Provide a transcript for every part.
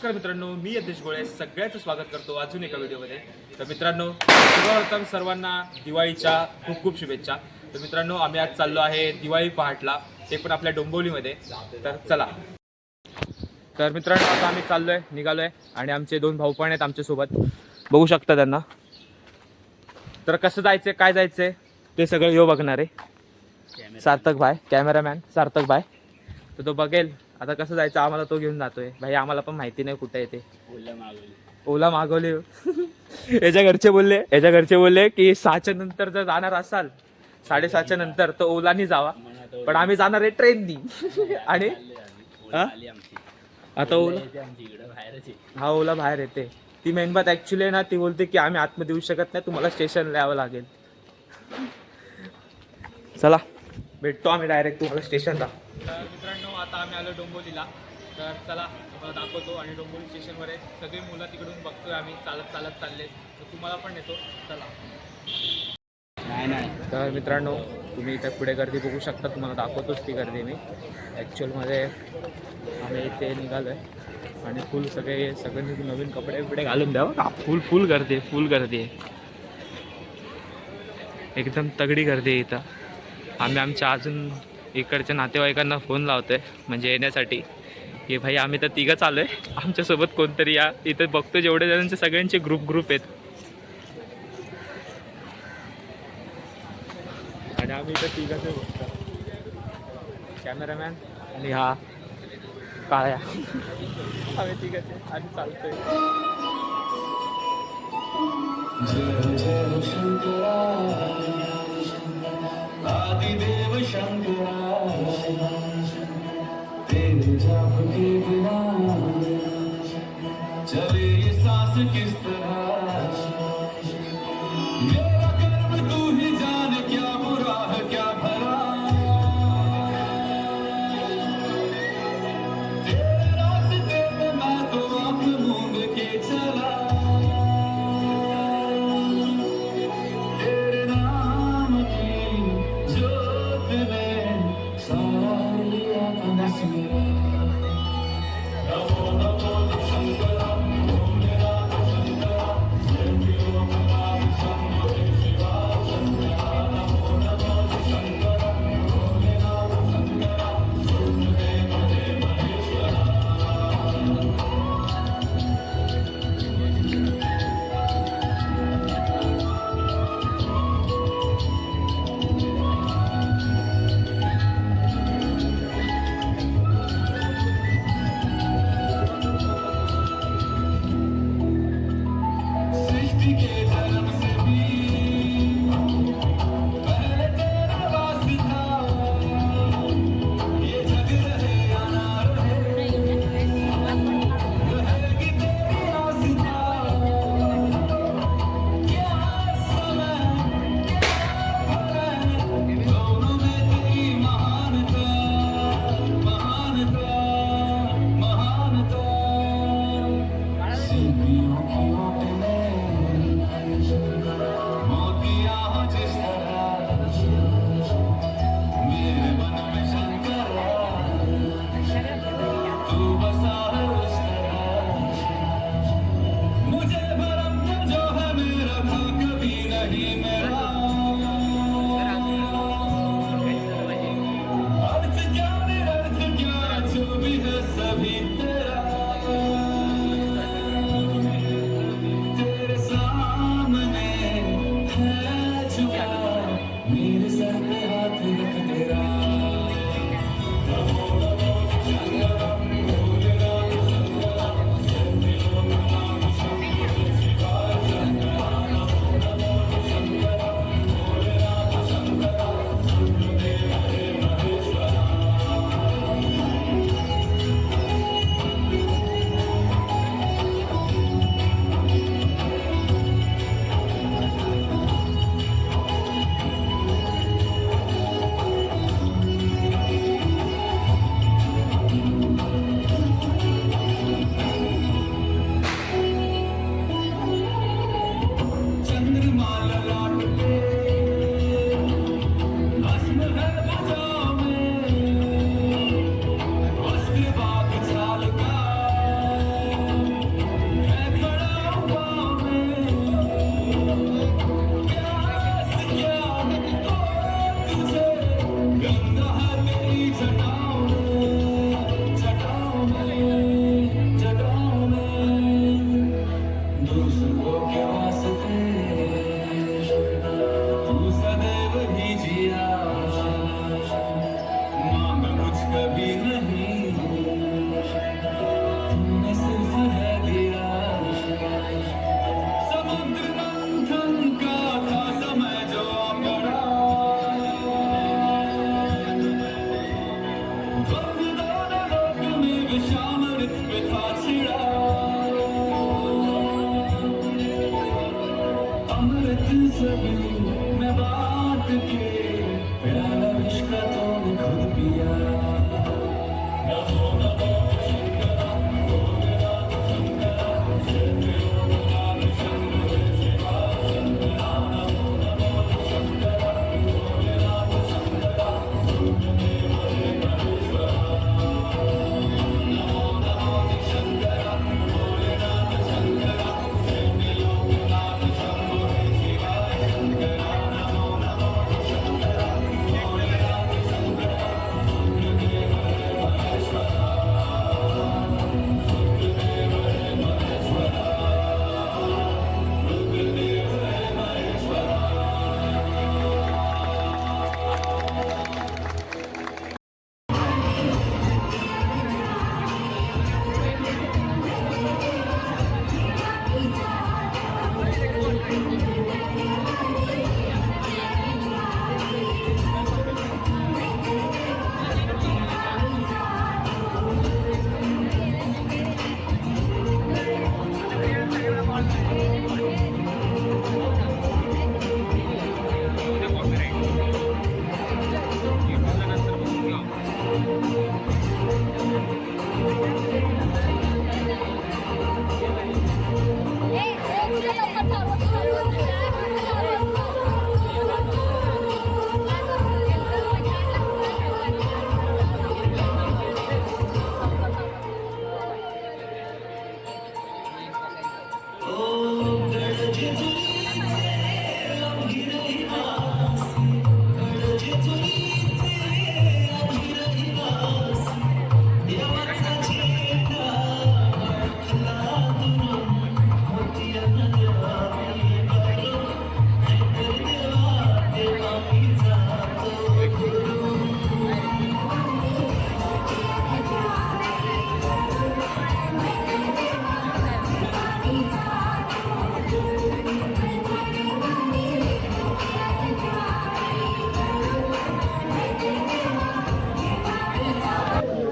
नमस्कार मित्रांनो, मी यतेश गोळे सगळ्यांचं स्वागत करतो अजून एका व्हिडिओमध्ये. तर मित्रांनो, सर्वप्रथम सर्वांना दिवाळीच्या खूप खूप शुभेच्छा. तर मित्रांनो, आम्ही आज चाललो आहे दिवाळी पहाटला, ते पण आपल्या डोंबिवलीमध्ये. तर चला. तर मित्रांनो, आता आम्ही चाललोय, निघालोय आणि आमचे दोन भाऊ पण आहेत आमच्यासोबत, बघू शकता त्यांना. तर कसं जायचं, काय जायचंय ते सगळं यो बघणार आहे सार्थक भाई, कॅमेरामॅन सार्थक भाई. तर तो बघेल आता कसं जायचं, आम्हाला तो घेऊन जातोय. भाई आम्हाला पण माहिती नाही कुठे येते. ओला मागवले. याच्या घरचे बोलले की 6च्या नंतर जर जाणार असाल, 6:30च्या नंतर, तर ओलानी जावा. पण आम्ही जाणार आहे ट्रेननी. आणि आता ओला बाहेर येते. ती मेन बात ऍक्च्युली आहे ना, ती बोलते की आम्ही आतमध्ये येऊ शकत नाही, तुम्हाला स्टेशनला यावं लागेल. चला भेटतो आम्ही डायरेक्ट तुम्हाला स्टेशनला. तर मित्रांनो, आता आम्ही आलो डोंबिवलीला. तर चला तुम्हाला दाखवतो. आणि डोंबिवली स्टेशनवर आहे, सगळी मुलं तिकडून बघतोय आम्ही, चालत चालले. तर तुम्हाला पण येतो, चला. तर मित्रांनो, तुम्ही इथे पुढे गर्दी बघू शकता, तुम्हाला दाखवतोच ती गर्दी मी. ॲक्च्युअलमध्ये आम्ही इथे निघालो आहे आणि फुल सगळ्यांनी नवीन कपडे घालून द्यावं का. फुल गर्दी आहे. एकदम तगडी गर्दी आहे इथं. आम्ही आमच्या अजून इकडच्या नातेवाईकांना फोन लावतोय म्हणजे येण्यासाठी, की भाई आम्ही तर तिघंच आलोय, आमच्यासोबत कोणतरी या. इथं बघतो जेवढे जणांचे सगळ्यांचे ग्रुप आहेत. आणि आम्ही इथं तिघंच बघतो, कॅमेरामॅन आणि हा काळ्या. आम्ही तिघंच आहे आणि चालतोय. आदिदेव शंकरा तेरे जाप के बिना चले ये सांस किस तरह. मेरा कर्म तू ही जाने, क्या बुरा है क्या भला. तेरे रास्ते पे मैं तो आँख मूंद के चला.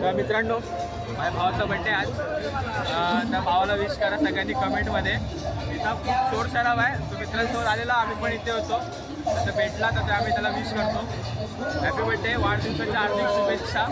तर मित्रांनो, माझ्या भावाचा बड्डे आज. त्या भावाला विश करा सगळ्यांनी कमेंटमध्ये. इथं खूप शोर शराब आहे. तो मित्रांसोबत आलेला, आम्ही पण इथे होतो. तर भेटला तर आम्ही त्याला विश करतो. हॅपी बड्डे, वाढदिवसाच्या हार्दिक शुभेच्छा.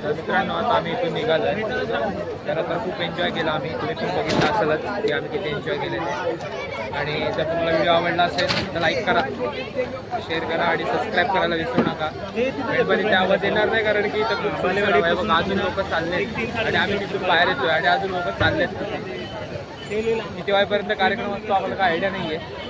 तर मित्रांनो आता आम्ही इथून निघालो आहे. खरं तर खूप एन्जॉय केला आम्ही. तुम्ही पण बघितलं असेलच की आम्ही किती एन्जॉय केले ते. आणि जर तुम्हाला व्हिडिओ आवडला असेल तर लाईक करा, शेअर करा आणि सबस्क्राईब करायला विसरू नका. गणपतीचा आवाज येणार नाही कारण की इथं खूप सराव आहे. बघा अजून लोक चाललेत आणि आम्ही तिथून बाहेर येतोय आणि अजून लोक चाललेत. किती वाजेपर्यंत कार्यक्रम असतो आम्हाला काय आयडिया नाही आहे.